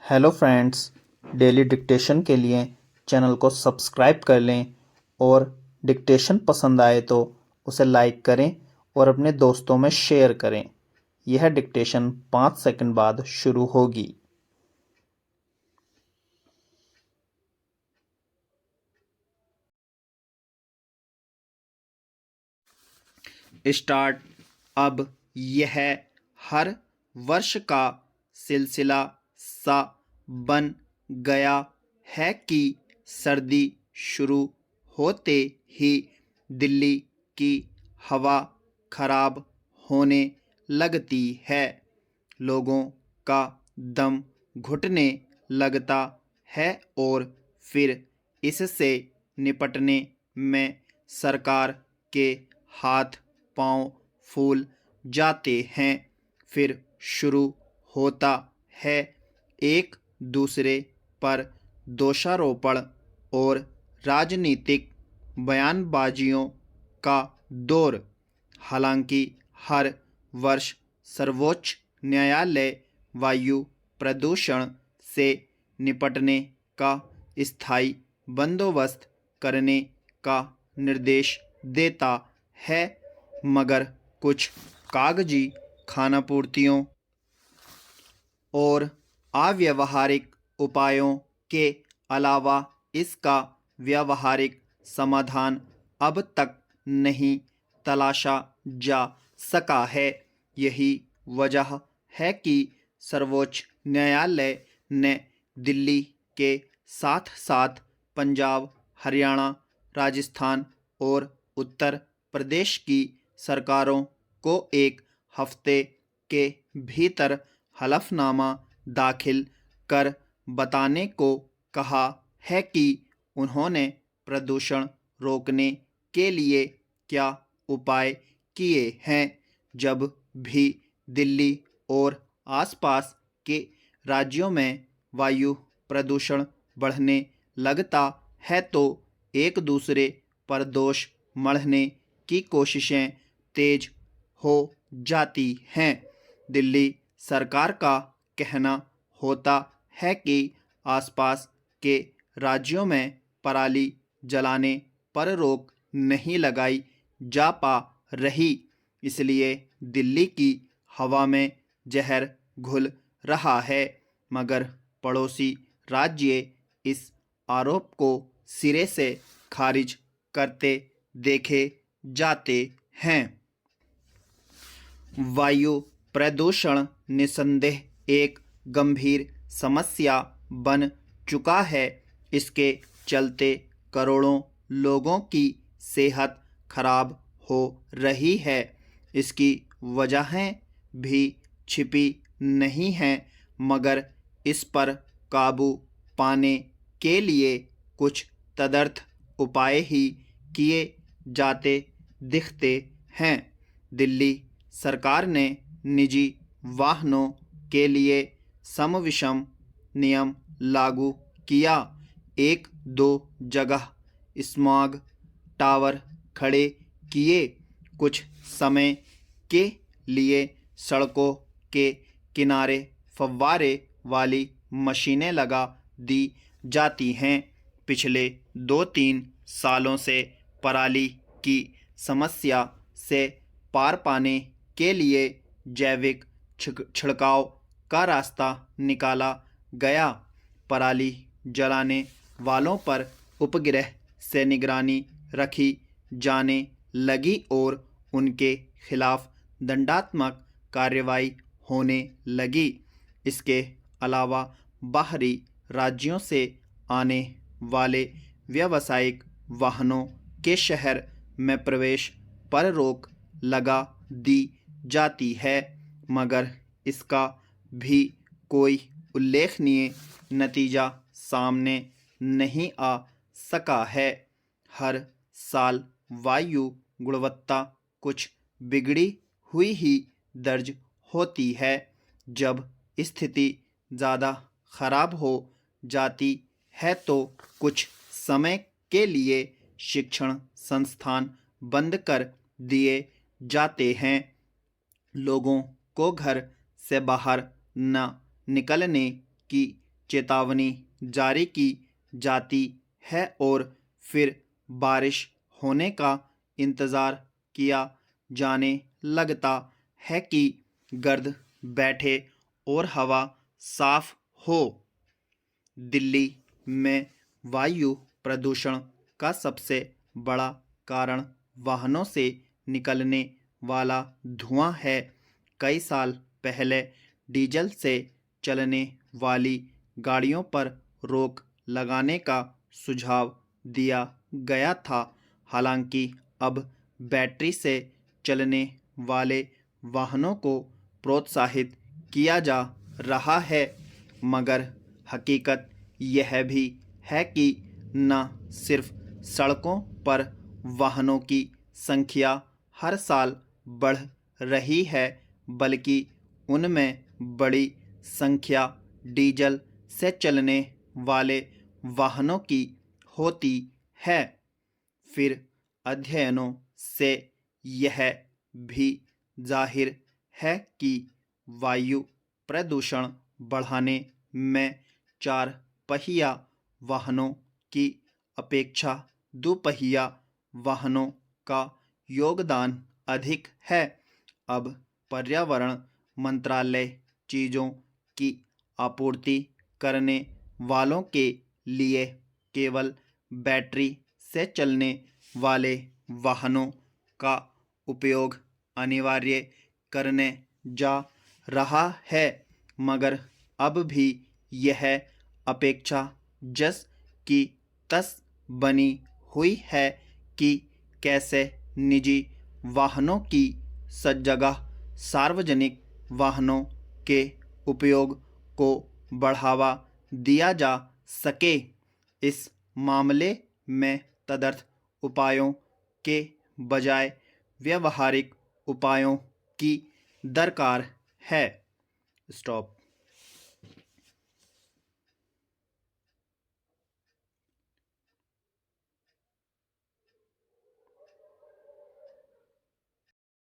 Hello friends, daily dictation के लिए channel को सब्सक्राइब कर लें और डिक्टेशन पसंद आए तो उसे लाइक करें और अपने दोस्तों में शेयर करें। यह डिक्टेशन 5 सेकंड बाद शुरू होगी। स्टार्ट। अब यह हर वर्ष का सिलसिला सा बन गया है कि सर्दी शुरू होते ही दिल्ली की हवा खराब होने लगती है। लोगों का दम घुटने लगता है और फिर इससे निपटने में सरकार के हाथ पांव फूल जाते हैं। फिर शुरू होता है एक दूसरे पर दोषारोपण और राजनीतिक बयानबाजियों का दौर। हालांकि हर वर्ष सर्वोच्च न्यायालय वायु प्रदूषण से निपटने का स्थायी बंदोबस्त करने का निर्देश देता है, मगर कुछ कागजी खानापूर्तियों और अव्यावहारिक उपायों के अलावा इसका व्यावहारिक समाधान अब तक नहीं तलाशा जा सका है। यही वजह है कि सर्वोच्च न्यायालय ने दिल्ली के साथ साथ पंजाब, हरियाणा, राजस्थान और उत्तर प्रदेश की सरकारों को एक हफ्ते के भीतर हलफनामा दाखिल कर बताने को कहा है कि उन्होंने प्रदूषण रोकने के लिए क्या उपाय किए हैं। जब भी दिल्ली और आसपास के राज्यों में वायु प्रदूषण बढ़ने लगता है तो एक दूसरे पर दोष मढ़ने की कोशिशें तेज हो जाती हैं। दिल्ली सरकार का कहना होता है कि आसपास के राज्यों में पराली जलाने पर रोक नहीं लगाई जा पा रही, इसलिए दिल्ली की हवा में जहर घुल रहा है। मगर पड़ोसी राज्य इस आरोप को सिरे से खारिज करते देखे जाते हैं। वायु प्रदूषण निस्संदेह एक गंभीर समस्या बन चुका है। इसके चलते करोड़ों लोगों की सेहत खराब हो रही है। इसकी वजहें भी छिपी नहीं हैं, मगर इस पर काबू पाने के लिए कुछ तदर्थ उपाय ही किए जाते दिखते हैं। दिल्ली सरकार ने निजी वाहनों के लिए सम विषम नियम लागू किया। 1-2 जगह स्मॉग टावर खड़े किए। कुछ समय के लिए सड़कों के किनारे फव्वारे वाली मशीनें लगा दी जाती हैं। पिछले 2-3 सालों से पराली की समस्या से पार पाने के लिए जैविक छिड़काव का रास्ता निकाला गया। पराली जलाने वालों पर उपग्रह से निगरानी रखी जाने लगी और उनके खिलाफ दंडात्मक कार्रवाई होने लगी। इसके अलावा बाहरी राज्यों से आने वाले व्यावसायिक वाहनों के शहर में प्रवेश पर रोक लगा दी जाती है, मगर इसका भी कोई उल्लेखनीय नतीजा सामने नहीं आ सका है। हर साल वायु गुणवत्ता कुछ बिगड़ी हुई ही दर्ज होती है। जब स्थिति ज़्यादा खराब हो जाती है तो कुछ समय के लिए शिक्षण संस्थान बंद कर दिए जाते हैं। लोगों को घर से बाहर न निकलने की चेतावनी जारी की जाती है और फिर बारिश होने का इंतज़ार किया जाने लगता है कि गर्द बैठे और हवा साफ हो। दिल्ली में वायु प्रदूषण का सबसे बड़ा कारण वाहनों से निकलने वाला धुआं है। कई साल पहले डीजल से चलने वाली गाड़ियों पर रोक लगाने का सुझाव दिया गया था। हालांकि अब बैटरी से चलने वाले वाहनों को प्रोत्साहित किया जा रहा है, मगर हकीकत यह भी है कि न सिर्फ सड़कों पर वाहनों की संख्या हर साल बढ़ रही है, बल्कि उनमें बड़ी संख्या डीजल से चलने वाले वाहनों की होती है। फिर अध्ययनों से यह भी जाहिर है कि वायु प्रदूषण बढ़ाने में चार पहिया वाहनों की अपेक्षा दुपहिया वाहनों का योगदान अधिक है। अब पर्यावरण मंत्रालय चीज़ों की आपूर्ति करने वालों के लिए केवल बैटरी से चलने वाले वाहनों का उपयोग अनिवार्य करने जा रहा है, मगर अब भी यह अपेक्षा जस की तस बनी हुई है कि कैसे निजी वाहनों की जगह सार्वजनिक वाहनों के उपयोग को बढ़ावा दिया जा सके। इस मामले में तदर्थ उपायों के बजाय व्यावहारिक उपायों की दरकार है। स्टॉप।